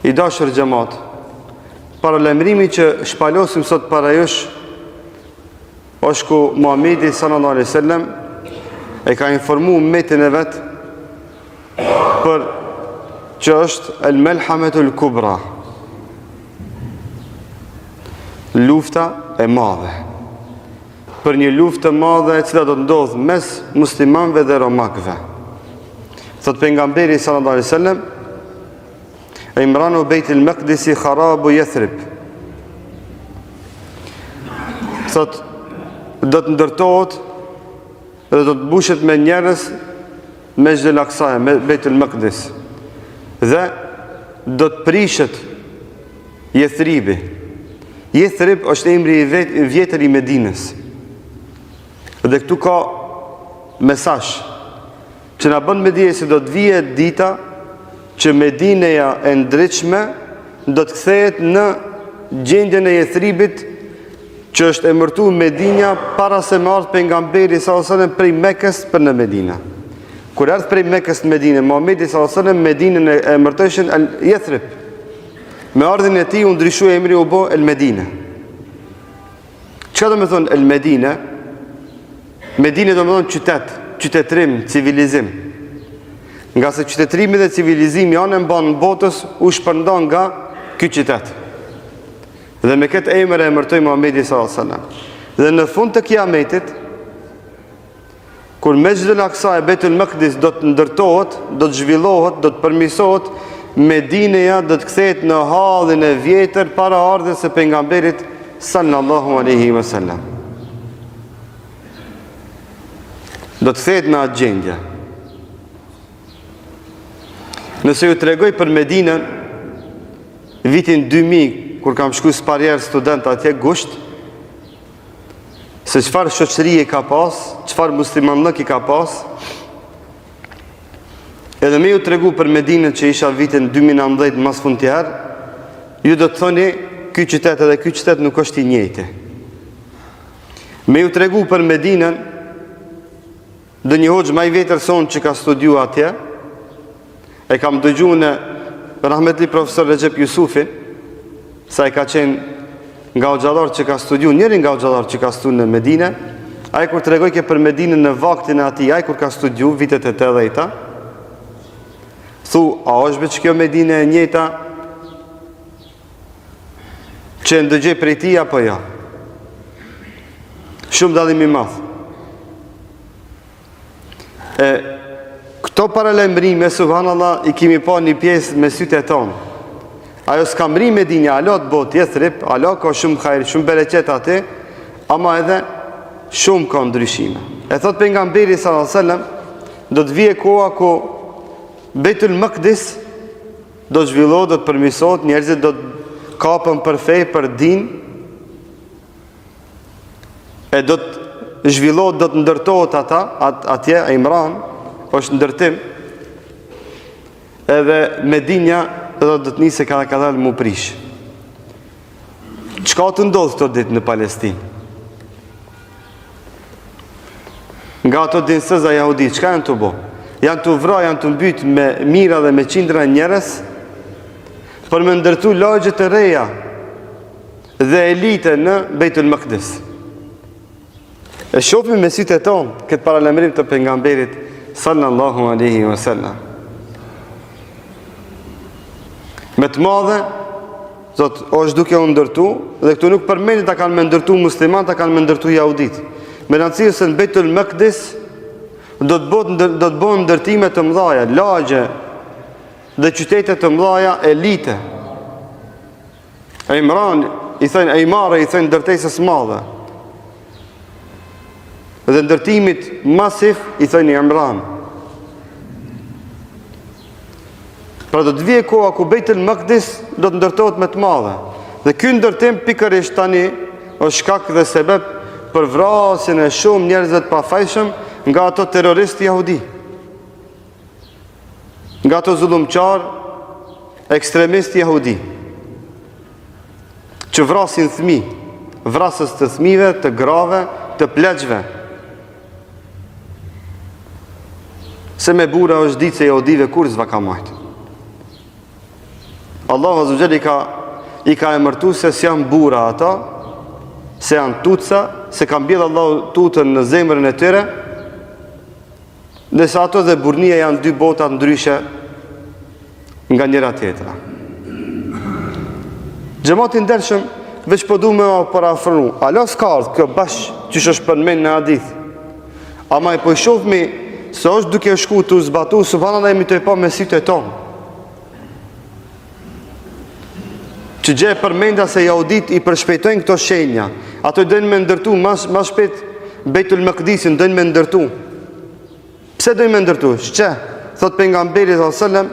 I dashur xhamat, paralajmërimi që shpalosim sot para jush është ku Muhamedi sallallahu alaihi wasallam e ka informu ummetin e vet për që është el-melhametul kubra, lufta e madhe, për një luftë të madhe e cila do të ndodhë mes muslimanëve dhe romakëve. Thot pejgamberi sallallahu alaihi wasallam: Imranu Bejtil Maqdisi kharabu Yathrib. Thot, do të ndërtohet dhe do të bushet me njerëz Mesjid al-Aqsa, me Bejtul Maqdis, dhe do të prishet Yathribi. Yathrib është emri i vjetër i Medinës. Dhe këtu ka mesazh që na bën me dije se do të vijë dita që Medineja e ndritshme do të kthehet në gjendjen e Yathribit, që është emërtuar Medinja para se më ardh pejgamberi sallallahu alajhi wasallam prej Mekës për në Medinë. Kur ardh prej Mekës në Medinë, Muhamedi sallallahu alajhi wasallam Medinën e emërtojshin Yathrib. Me ardhin e tij u ndryshoi emri, u bë El Medine. Çfarë do të thonë El Medine? Medine do të thonë qytet, qytetërim, civilizim. Nga se qytetërimi dhe civilizimi janë mban botës u shpërndan nga ky qytet. Dhe me këtë emër e emërtoi Muhamedi sallallahu alajhi wasallam. Dhe në fund të kiametit, kur Mesjid al-Aqsa e Bejtul Maqdis do të ndërtohet, do të zhvillohet, do të përmirësohet, Medineja do të kthehet në hallin e vjetër para ardhes së pejgamberit sallallahu alaihi wasallam. Do të kthehet në atë gjendje. Nëse ju tregoj për Medinën, vitin 2000, kur kam shku sparjer student atje gusht, se çfarë shoqërie ka pas, çfarë muslimanlëk i ka pas, edhe me ju tregu për Medinën që isha vitin 2019 mas fund të herë, ju do të thoni, ky qytet edhe ky qytet nuk është i njëjti. Me ju tregu për Medinën, dhe një hoxh më i vjetër son që ka studiu atje, e kam dëgjuar në rahmetli profesor Recep Jusufin, sa i ka qenë nga hoxhallar që ka studiu, njëri nga hoxhallar që ka studiu në Medinë, ai kur tregoi ke për Medinën në vaktin e atij, ai kur ka studiu vitet e 80-ta, thu, a është veç kjo Medinë e njëjta që ndëgjej prej tij apo jo? Shumë dallim i madh. Këto paralajmërime, subhanallah, i kemi pa një pjesë me sytë e tonë. Ajo s'ka mri Medinja, alo të botë Yathrib, alo ka shumë hajër, shumë bereqet aty, ama edhe shumë ka ndryshime. E thot pejgamberi sallallahu alajhi wasallam, do të vijë koha ku Bejtul Maqdis do të zhvillohet, do të përmirësohet, njerëzit do të kapën për fe, për din, e do të zhvillohet, do të ndërtohet atje, Imran, është ndërtim, edhe Medinja do të nisë ka dalë mu prish. Çka të ndodh këto ditë në Palestinë? Nga ato dinësëza jahudi, çka janë të bo? Janë të vra, janë të mbyt me mira dhe me qindra njerëz, për me ndërtu lagje të reja dhe elite në Bejtul Maqdis. E shohim me sytë e tonë këtë paralajmërim të pejgamberit sallallahu alaihi wasallam. Me të madhe, thot, është duke u ndërtu, dhe këtu nuk përmendet ta kanë me ndërtu musliman, ta kanë me ndërtu jahudit. Me rëndësi se në Bejtul Maqdis do të bëhen ndërtime të mëdha, lagje dhe qytete të mëdha, elite. Imran i thënë Imara, i thënë ndërtesës madhe. Dhe ndërtimit masiv i thënë Imran. Pra do të vijë koha ku Bejtul Maqdis do të ndërtohet me të madhe. Dhe ky ndërtim pikërisht tani është shkak dhe sebeb për vrasjen e shumë njerëzve të pafajshëm nga ato terroristë jahudi. Nga ato zullumçar, ekstremistë jahudi, që vrasin fëmijë, vrasës të fëmijëve, të grave, të pleqve. Se me bura është ditë se jahudive kur s'va ka majtë. Allahu Azza wa Jalla i ka emërtu se janë bura ata, se janë tutsa, se ka mbjell Allahu tutën në zemrën e tyre, ndërsa ato dhe burnia janë dy bota ndryshe nga njëra tjetra. Xhamati ndershëm, veç po du me parafranu, alo s'ka ardhë kjo bashkë që është përmend në hadith, ama i po i shohmi se është duke shku të zbatu, subhanallahu jemi të e pa me sytë e tonë. Që gje përmenda se Jahudit i përshpejtojnë këto shenja, ato dojnë me ndërtu, ma shpejt Bejtul Maqdisin dojnë me ndërtu. Pse dojnë me ndërtu? Shqe? Thot pejgamberi sallallahu alaihi wasallam,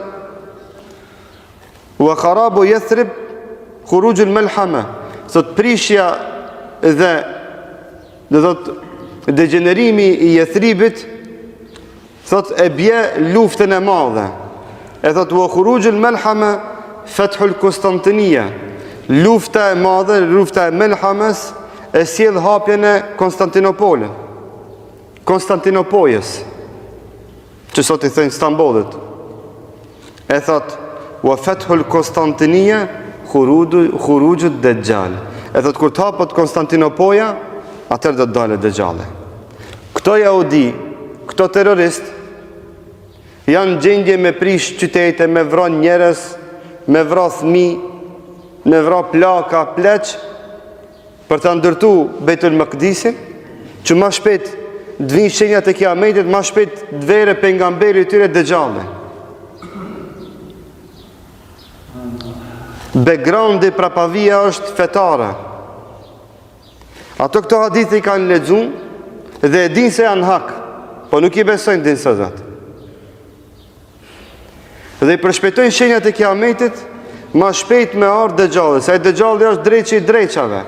wa kharabu Yathrib khurujul malhama. Thot prishja dhe thot degenerimi i Yathribit, thot e bje luftën e madhe. E thot wa khurujul malhama Fethul Konstantinia, lufta e madhe, lufta e Melhames, e sjell hapjen e Konstantinopolit, Konstantinopojës, që sot i thënë Stambollit. E thot, wa Fethul Konstantinia, khurujut Dejjal. E thot, kur të hapët Konstantinopoja, atër dhe të dalë Dejjale. Këto Jahudi, këto terrorist, janë gjendje me prish qytete, me vran njerës, me vra thmi, me vra plaka, pleq, për të ndërtu Bejtul Maqdisin, që ma shpet dvin shenjat e kiametit, ma shpet dvere pejgamberi i tyre Dejjale. Backgroundi prapavia është fetare. Ato këto hadithi kanë lexuar dhe e din se janë hak, po nuk i besojnë din se zot. Dhe i përshpejtojnë shenjat e kiametit ma shpejt me ardhë Dejjali, se Dejjali është dreqi i dreqave.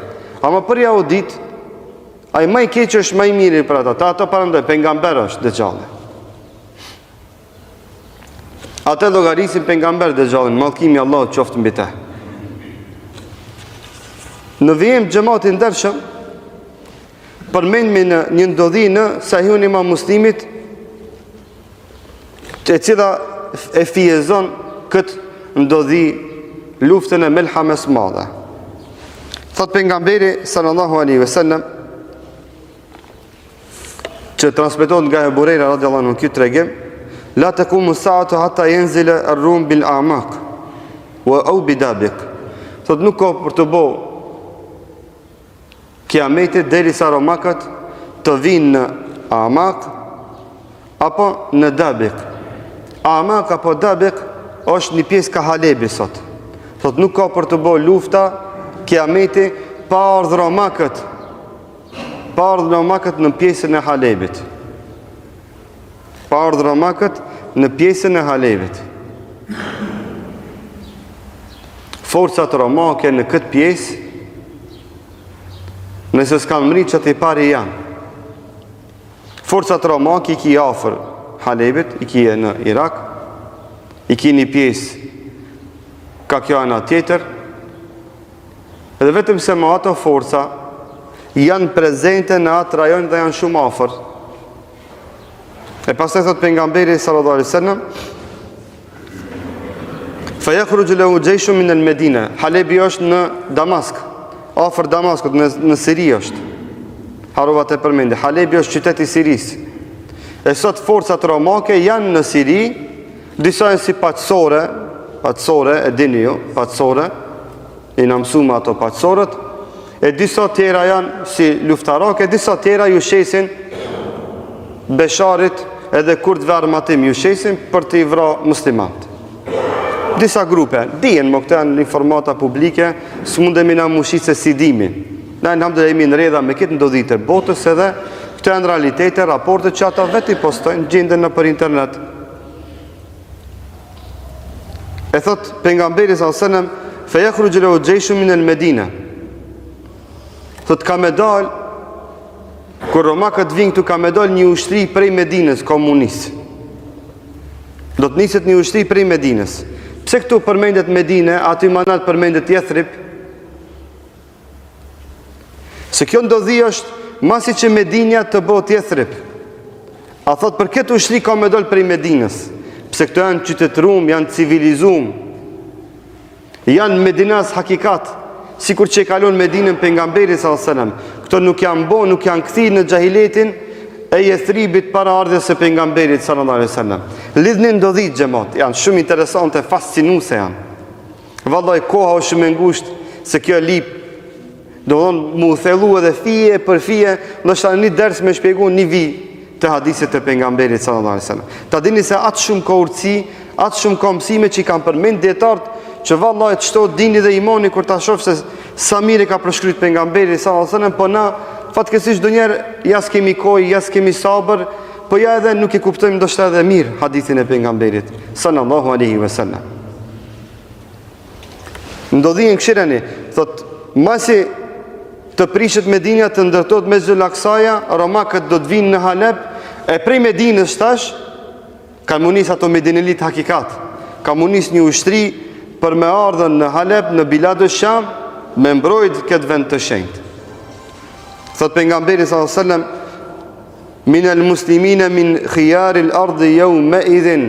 Ama për Jahudit, ai më i keq është më i miri për ata. Ato parandoj, pejgamber është Dejjali. Ata llogarisin pejgamber Dejjalin, mallkimi Allahut qoftë mbi te. Në vijim xhamati ndershëm, përmendmi në një ndodhi në Sahihun e Imam Muslimit, e cila e fijezon këtë ndodhi luftën e Melhames madhe. Thot pejgamberi sallallahu alaihi wasallam, që transmetohet nga Ebu Hurajra radhiyallahu anhu këtë tregim, la taqumu as-sa'atu hatta yanzila ar-rum bil a'maq wa aw bidabiq. Thot nuk ka për të bëu kiameti derisa romakët të vinë në Amaq apo në Dabiq. Amaq apo Dabiq është një pjesë ka Halebi sot. Thot nuk ka për të bëu lufta kiameti pa ardhur romakët. Pa ardhur romakët në pjesën e Halebit. Pa ardhur romakët në pjesën e Halebit. Forcat romake në këtë pjesë, nëse s'kan mri që të i pari janë. Forcat romake i ki afër Halebit, i ki në Irak, i ki një pjesë ka kjo ana tjetër, edhe vetëm se ma ato forca janë prezente në atë rajon dhe janë shumë afër. E pastaj thot pejgamberi sallallahu alaihi wasallam, fa yakhruju lahu jayshun min al-Medina. Halebi është në Damask, afër Damaskut, në Siri është. Harova të përmendje, Halebi është qyteti i Sirisë. E sot forcat romake janë në Siri, disa janë si paqësore, e dini ju, paqësore, i na mësuam ato paqësorët, e disa tjera janë si luftarake, disa tjera ju shesin Besharit edhe kurdve armatim ju shesin për të i vra muslimat. Disa grupe, dijen më këta në informata publike, së mundemi na mushit se si dimin. Na në hamdë dhe jemi në redha me këtë ndodhite botës edhe këta në realitete, raportet që ata veti postojnë, gjindën në për internet. E thot pejgamberi sallallahu alaihi wasallam, fa yakhruju lahu jayshun min al-Medina. Thot ka me dal, kur romakët vinë këtu, ka me dal një ushtri prej Medinës komunist. Do të niset një ushtri prej Medinës. Pse këtu përmendet Medine, aty manat përmendet Yathrib? Se kjo ndodhi është masi që Medinja të bëhet Yathrib. A thot për këtë ushtri ka me dal prej Medinës. Pse këto janë qytetërum, janë civilizum. Janë Medinas hakikat, sikur që e kalon Medinën pejgamberi sallallahu alajhi wasallam. Këto nuk janë kthyer në xahiletin e Jethribit para ardhes së pejgamberit sallallahu alajhi wasallam. Lidhni ndodhit xhamat, janë shumë interesante, fascinuese janë. Vallai koha është shumë e ngushtë se kjo lip do thonë mu thellu edhe fije për fije, ndoshta një ders me shpjegu një vi të hadithet të pejgamberit sallallahu alajhi wasallam. Ta dini se atë shumë ka urtësi, atë shumë ka mësime që i kanë përmend dietarët, që vallai çto dini dhe imani kur ta shoh se sa mirë ka përshkruajt pejgamberi sallallahu alajhi wasallam, po na fatkeqësisht donjëherë ja s'kemi kohë, ja s'kemi sabër, po ja edhe nuk e kuptojmë ndoshta edhe mirë hadithin e pejgamberit sallallahu alaihi wasallam. Ndodhin këshirani, thot masi të prishet Medinja, të ndërtohet Mesxhul Aksaja, romakët do të vinë në Halep, e prej Medinës tash ka munis ato Medinelit hakikat, ka munis një ushtri për me ardhen në Halep, në Bilad Sham, me mbrojt këtë vend të shenjtë. Thot pejgamberi sallallahu alajhi wasallam, min al-muslimina min khiyaril ardi yawma idhin.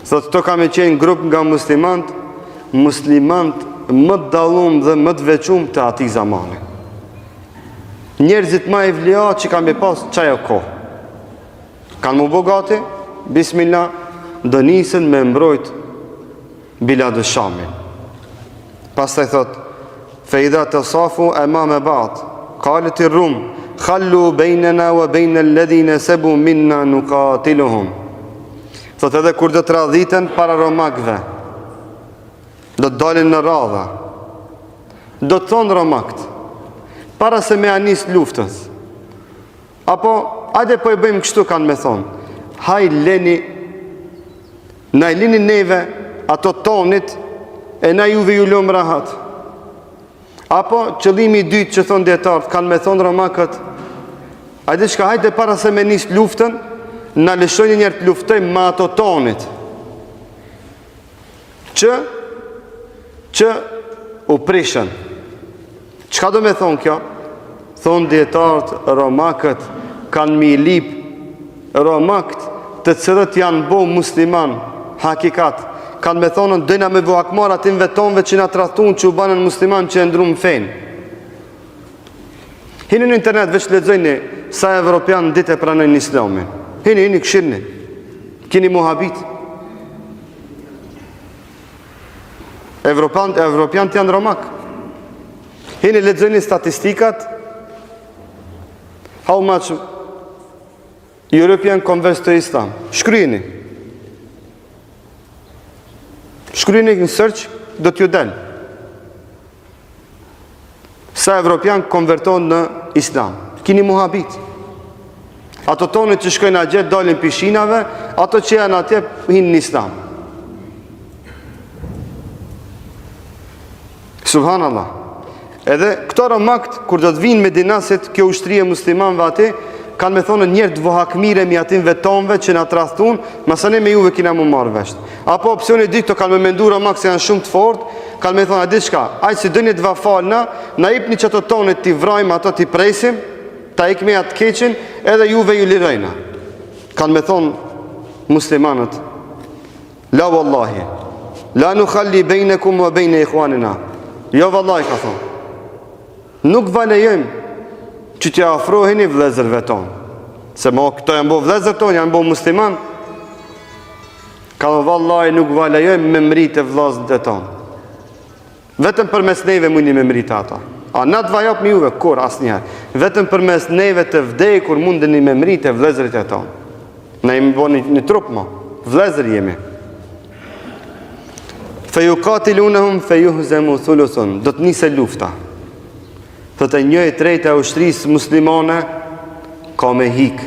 Thot to kam qenë grup nga muslimant më të dallum dhe më të veçum të atij zamani. Njerëzit më evlia që kanë pas çajo kohë. Kanë më bogati, bismillah, do nisën me mbrojt Bilad Shamin. Pastaj thot, fa idha tasafu amama ba'd, qalet ar-rum, khallu baynana wa bayna alladhina sabu minna nuqatiluhum. Thot edhe kur do të radhiten para romakëve, do të dalin në radha, do të thonë romakët, para se me anis luftës, apo ajde po e bëjmë kështu, kanë me thonë, haj leni, na i lini neve ato tonit, e na juve ju lëmë rahat. Apo qëllimi i dytë që thonë dietarët, kanë me thonë romakët, ajde shka hajde para se me nis luftën, na lëshojnë njerë të luftojmë ma ato tonit, që u prishën. Çka do me thonë kjo? Thonë dietarët, romakët kanë mi lip, romakët të cilët janë bo musliman hakikat, kanë me thonë dëna me bo akmar atin vetonve që na tratun që u banën musliman që e ndru më fejnë. Hini në internet veç lexojni sa evropian ditë e pranojnë islamin. Hini këshirni, kini muhabit. Evropian të janë romak. Hini lexojni statistikat, how much European converts to Islam. Shkryeni në search, do t'ju del sa evropian konverton në Islam. Kini muhabit. Ato tonit që shkojnë a gjetë dalin pishinave, ato që janë atje hinë në Islam. Subhanallah. Edhe këto romakt, kur do të vinë me dinasit, kjo ushtri e muslimanve ati, kanë me thonë njerë të vohakmire mi atin vetonve që nga trahthun, masane me juve kina më marrë vesht. Apo opcioni dytë, kanë me mendu romakt se janë shumë të fort, kanë me thonë, a di shka, ajë si dënit va falna, na ipni që ato tonit t'i vrajmë, ato t'i presim, ta ikme atë keqin, edhe juve ju lirejna. Kanë me thonë muslimanët, la wallahi, la nukhalli bejnekum wa bejne ikhwanina. Jo vallahi, ka thonë, nuk valejëm që t'ja afroheni vlezërve tonë, se mo këto janë bo vlezër tonë, janë bo musliman. Ka thonë, vallahi, nuk valejëm me mritë e vlezët e tonë. Vetëm për mes neve mundi me mritë ata. A na të vajop me juve, kur, asë njëherë. Vetëm për mes neve të vdej, kur mundeni me mritë e vlezërit e tonë. Na jemi bo një trup, mo, vlezër jemi. Fejukatiluhum fejuhzemu thuluthun, do të nise lufta. Thëtë një e trejta e ushtrisë muslimane ka me hik.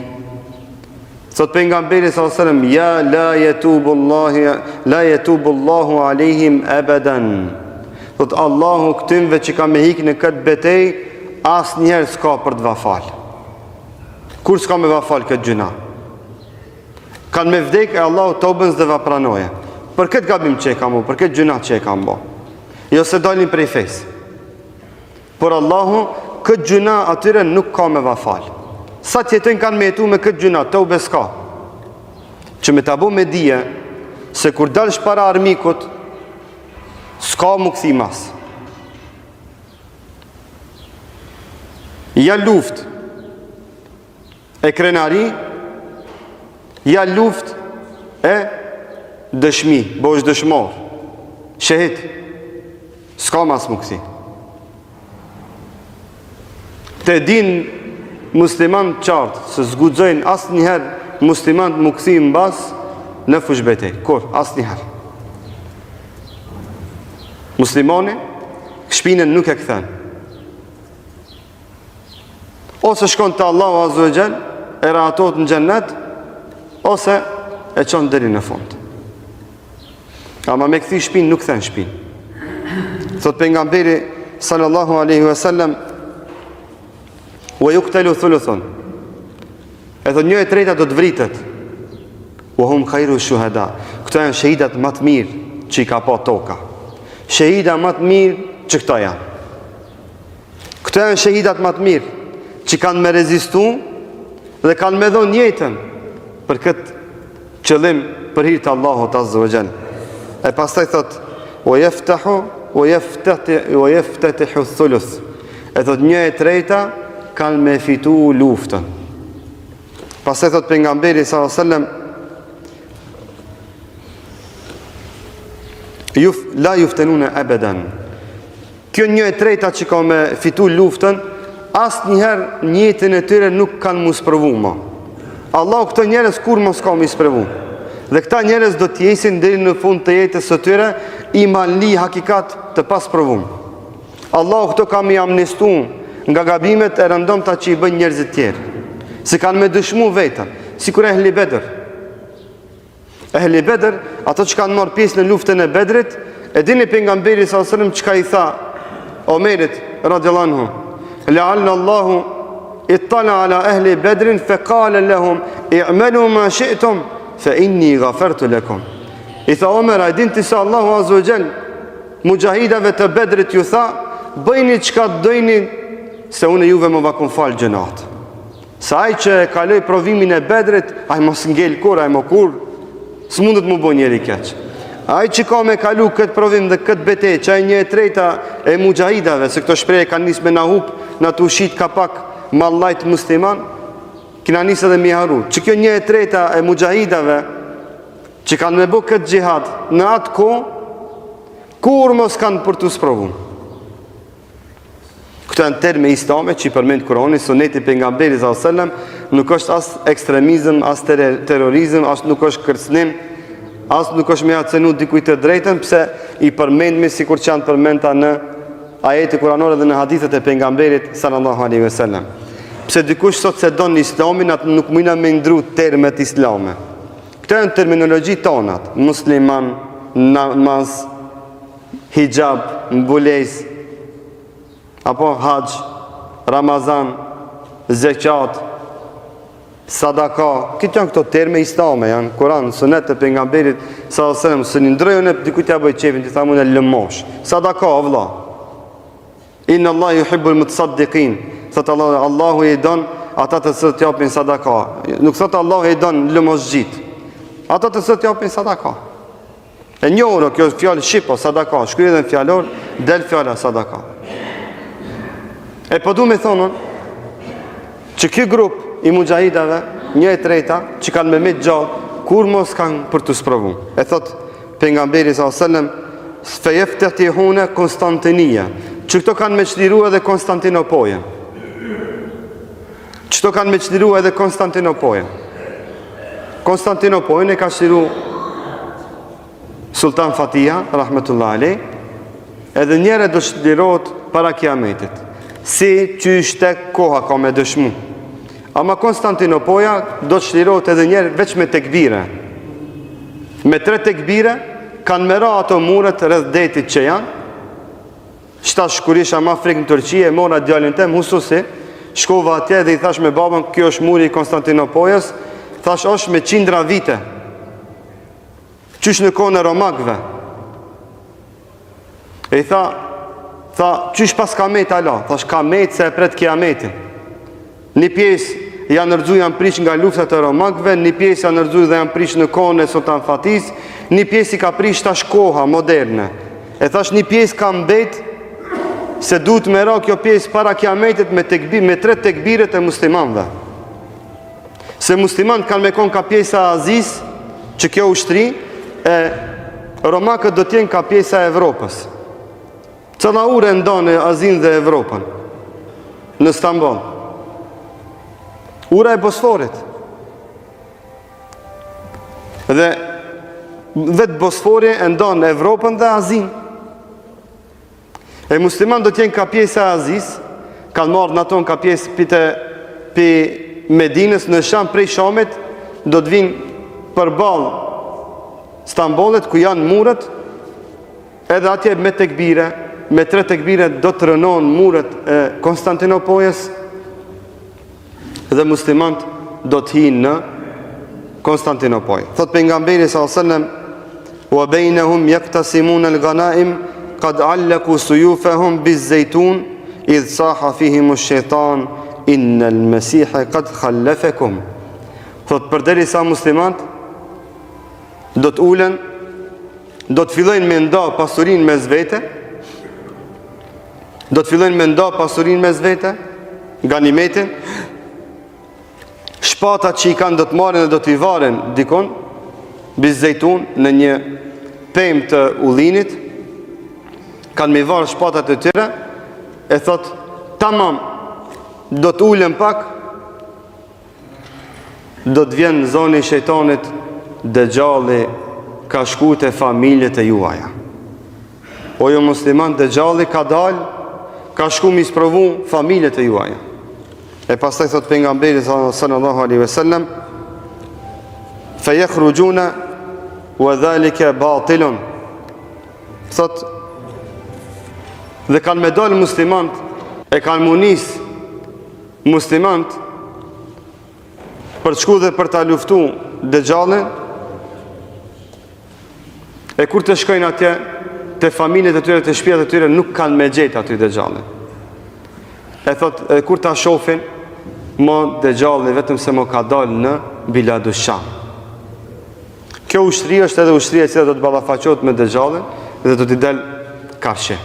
Thëtë pejgamberi sallallahu alajhi wasallam, ja la yetubu Allahu alehim abadan. Thëtë Allahu këtymve që ka me hik në këtë betej, asë njerë s'ka për të vafal. Kur s'ka me vafal këtë gjuna? Kanë me vdek e Allahu tobën s'dhe vapranoje. Për këtë gabim që e kam bo, për këtë gjuna që e kam bo. Jo se dalin prej fejsë. Por Allahu, këtë gjuna atyre nuk ka me vafal. Sa tjetën kanë me jetu me këtë gjuna, të ube s'ka. Që me tabu me dije, se kur dalsh para armikut, S'ka mu këthi mas. Ja luft e krenari, ja luft e dëshmi, bo është dëshmor, shahid, s'ka mas mu këthi. Të din musliman qartë, se zgudzojnë asë njëherë musliman mu këthi në basë në fushbetej, kur, asë njëherë. Muslimani, shpinën nuk e këthen. Ose shkon të Allahu Azza wa Jall, e rahatot në gjennet, ose e qonë deri në fund. Ama me këthi shpinë nuk këthen shpinë. Thot pejgamberi sallallahu alaihi wasallam, wa yuqtalu thuluthun. E thot 1/3 do të vritet. Wa hum khairu shuhada. Këto janë shahidat më të mirë që i ka pa toka. Shahida më të mirë që këto janë. Këto janë shahidat më të mirë që kanë me rezistu dhe kanë me dhonë jetën për këtë qëllim për hir të Allahut Azza wa Jall. E pastaj thot wa yaftatihu thuluth. E thot 1/3 kanë me fitu luftën. Pastaj thot pejgamberi sallallahu alaihi wasallam, la juftenune abadan. Kjo 1/3 që ka me fitu luftën, asë njëherë njëtën e tyre nuk kanë mu sprovu ma. Allah këto njerës kur mos ka mu sprovu. Dhe këta njerës do t'jesin deri në fund të jetës së tyre i malli hakikat të pas provu. Allah këto ka mi amnestu nga gabimet e rëndomta që i bën njerëzit tjerë. Se kanë me dëshmu vetën, si kur Ehli Bedr. Ehli Bedr, ato që kanë marrë pjesë në luftën e Bedrit, e dini pejgamberi sallallahu alajhi wasallam çka i tha Omerit radhiyallahu anhu, la'alla Allahu ittala ala ahli Bedrin fa qala lahum i'malu ma shi'tum fa inni ghafartu lakum. I tha Omer, a din ti se Allahu Azza wa Jall mujahidave të Bedrit ju tha, bëjni çka dojni se unë juve më va kun fal gjënat. Sa ai që kaloi provimin e Bedrit, ai mos ngel kur, ai më kur s'mundet më bo njeri keq. Ai që ka me kalu këtë provim dhe këtë betej, që ai 1/3 e mujahidave, se këto shpreje kanë nisë me na hup, na të ushit ka pak mallajt musliman, kina nisë edhe mi haru. Që kjo 1/3 e mujahidave, që kanë me bo këtë gjihad, në atë ko, kur mos kanë për të sprovu. Këto janë terme islame që i përmend Kurani, suneti pejgamberit sallallahu alajhi wasallam, nuk është as ekstremizëm, as terrorizëm, as nuk është kërcënim, as nuk është me acenu dikujt të drejtën, pse i përmendmi sikur që janë përmenda në ajete kuranore dhe në hadithet e pejgamberit sallallahu alaihi wasallam. Pse dikush sot se don islamin, atë nuk mundna me ndru termet islame. Këto janë terminologji tonat, musliman, namaz, hijab, mbulesë, apo haqë, Ramazan, zeqat, sadaka, këtë janë këto terme islame, janë Kuran, sunet të pejgamberit sallallahu alajhi wasallam, së një ndrojën e dikujt ja bëj qefin, të thamun e lëmosh. Sadaka, vëlla. Inna Allah yuhibbul mutasaddiqin. Thotë Allah, Allahu i don ata të cilët japin sadaka. Nuk thotë Allahu i don lëmosgjit. Ata të cilët japin sadaka. E njohur kjo fjalë shqipo, sadaka, shkruhet në fjalor, del fjala sadaka. E po du me thonën që kjo grup i mujahidave 1/3 që kanë me mit gjallë, kur mos kanë për të sprovu. E thot pejgamberi sallallahu alajhi wasallam, fejeftihune Konstantinia, që këto kanë me çliru edhe Konstantinopojen. Çto kanë me çliru edhe Konstantinopojen. Konstantinopojen e ka çliru Sultan Fatiha rahmetullahi alejh, edhe njëre do çlirohet para kiametit. Si që ishte koha ka me dëshmu. Ama Konstantinopoja do të shlirohet edhe njerë veç me tekbire. Me 3 tekbire kanë mera ato muret rreth detit që janë. Shtash shkurisha ma frikë në Turqie, mora djallin tem, hususi, shkova atje dhe i thash me babën, kjo është muri i Konstantinopojës, thash është me 100 vite. Qysh në kohën e Romakëve. E i tha, qysh pas kamet ala? Thash kamet se e pret kiametin. Një pjesë janë nërgju janë prish nga luftat e Romakëve, një pjesë janë nërgju dhe janë prish në kohën e Sultan Fatis, një pjesë i ka prish tash koha moderne. E thash një pjesë ka mbet, se duhet me ra kjo pjesë para kiametit me 3 tekbiret e muslimanve. Se musliman kanë me konë ka pjesa Aziz, që kjo ushtri, e romakët do t'jenë ka pjesa Evropës. Cëlla ure ndonë Azin dhe Evropën në Stamboll? Ura e Bosforit. Dhe vetë Bosfori e ndonë Evropën dhe Azin. E musliman do t'jenë ka pjesa Aziz, kanë marrë në tonë ka pjesë për Medinës në Sham, prej Shamit do të vinë përballë Stambollit ku janë murët, edhe atje me tekbire, me 3 tekbire do të rënohen murët e Konstantinopolës dhe muslimant do të hinë në Konstantinopol. Thot pejgamberi sallallahu alajhi wasallam: "Wa bainahum yaqtasimun al-ghanaim qad 'allaqu suyufahum biz-zaytun idh saha fihim ash-shaytan inna al-masiha qad khallafakum." Thot përderisa muslimat do të ulen, do të fillojnë me nda pasurinë mes vete, ganimetin, shpatat që i kanë do të marrin dhe do të i varen dikon, biz-zaytun, në një pemë të ullinit, kanë me varë shpatat e tyre, e thot, tamam, do të ulen pak, do të vjen në zoni i shejtanit, Dejjalli ka shku te familjet e juaja. O jo musliman, Dejjalli ka dal, ka shku mi sprovu familjet e juaja. E pastaj thot pejgamberi sallallahu alaihi wasallam: "Fayakhrujuna wa dhalika batilun." Thot, dhe kanë me dalë muslimant, e kanë munis muslimant për të shku dhe për ta luftu Dejjallin. E kur të shkojnë atje, të familjet e tyre, të shtëpiat e tyre, nuk kanë me gjetë aty Dejjallin. E thot, e kur ta shohin, Dejjalli vetëm se mo ka dalë në Biladu Sham. Kjo ushtri është edhe ushtria që do të ballafaqohet me Dejjallin dhe do t'i del karshe.